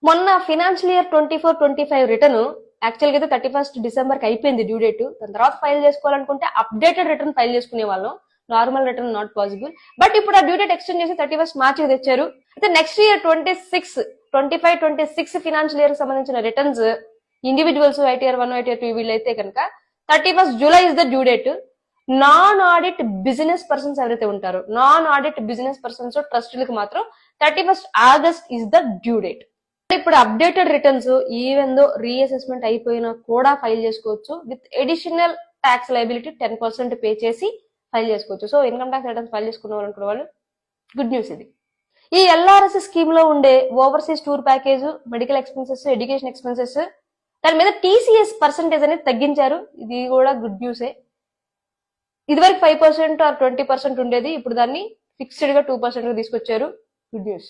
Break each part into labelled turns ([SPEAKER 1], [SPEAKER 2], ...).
[SPEAKER 1] మొన్న financial year 24-25 return actual గా అయితే 31st డిసెంబర్ కి అయిపోయింది డ్యూ డేట్. దాని తర్వాత ఫైల్ చేసుకోవాలనుకుంటే అప్డేటెడ్ రిటర్న్ ఫైల్ చేసుకునే వాళ్ళం. Normal return not possible. But ఇప్పుడు ఆ డ్యూ డేట్ ఎక్స్టెండ్ చేసి 31st మార్చి తెచ్చారు. అయితే నెక్స్ట్ ఇయర్ 25-26 ఫైనాన్షియల్ ఇయర్ కి సంబంధించిన రిటర్న్స్ ఇండివిజువల్స్ ITR 1 ITR 2 వీళ్ళైతే కనుక 31st July is the due date. Non audit business persons ఎవరైతే ఉంటారో, నాన్ ఆడిట్ బిజినెస్ పర్సన్స్ ట్రస్టులకు మాత్రం 31st August is the due date. ఇప్పుడు updated returns even though reassessment అయిపోయినా కూడా ఫైల్ చేసుకోవచ్చు with additional tax liability 10% pay చేసి file చేసుకోవచ్చు. So income tax returns file చేసుకున్న వాళ్ళు గుడ్ న్యూస్ ఇది. ఈ LRS స్కీమ్ లో ఉండే overseas tour package, medical expenses, education expenses దాని మీద TCS పర్సెంటేజ్ అనేది తగ్గించారు. ఇది కూడా గుడ్ న్యూసే. ఇదివరకు 5% ఆర్ 20% ఉండేది, ఇప్పుడు దాన్ని ఫిక్స్డ్ గా 2% తీసుకొచ్చారు. Good news.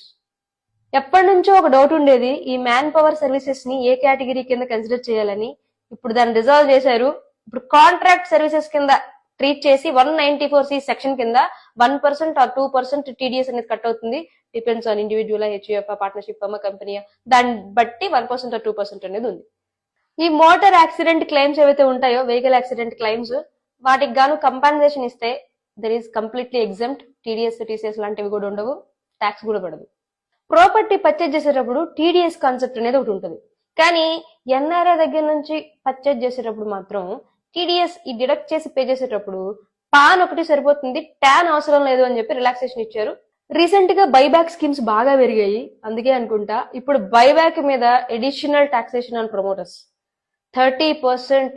[SPEAKER 1] ఎప్పటి నుంచో ఒక డౌట్ ఉండేది, ఈ మ్యాన్ పవర్ సర్వీసెస్ ని ఏ కేటగిరీ కింద కన్సిడర్ చేయాలని. ఇప్పుడు దాన్ని రిజాల్వ్ చేశారు. ఇప్పుడు కాంట్రాక్ట్ సర్వీసెస్ కింద ట్రీట్ చేసి 194C సెక్షన్ కింద 1% ఆర్ 2% TDS అనేది కట్ అవుతుంది. Depends on individual, HUF, partnership, company, దాన్ని బట్టి 1% ఆర్ 2% అనేది ఉంది. ఈ మోటార్ యాక్సిడెంట్ క్లెయిమ్స్ ఏవైతే ఉంటాయో, వెహికల్ యాక్సిడెంట్ క్లెయిమ్స్, వాటికి గాను కంపెన్సేషన్ ఇస్తే there is completely exempt. TDS, TCS లాంటివి కూడా ఉండవు, ట్యాక్స్ కూడా పడదు. ప్రాపర్టీ పర్చేజ్ చేసేటప్పుడు TDS కాన్సెప్ట్ అనేది ఒకటి ఉంటుంది. కానీ NRA దగ్గర నుంచి పర్చేజ్ చేసేటప్పుడు మాత్రం TDS ఈ డిడక్ట్ చేసి పే చేసేటప్పుడు పాన్ ఒకటి సరిపోతుంది, ట్యాన్ అవసరం లేదు అని చెప్పి రిలాక్సేషన్ ఇచ్చారు. రీసెంట్ గా బైబ్యాక్ స్కీమ్స్ బాగా పెరిగాయి, అందుకే అనుకుంటా ఇప్పుడు బైబ్యాక్ మీద అడిషనల్ టాక్సేషన్ ఆన్ ప్రమోటర్స్ 30%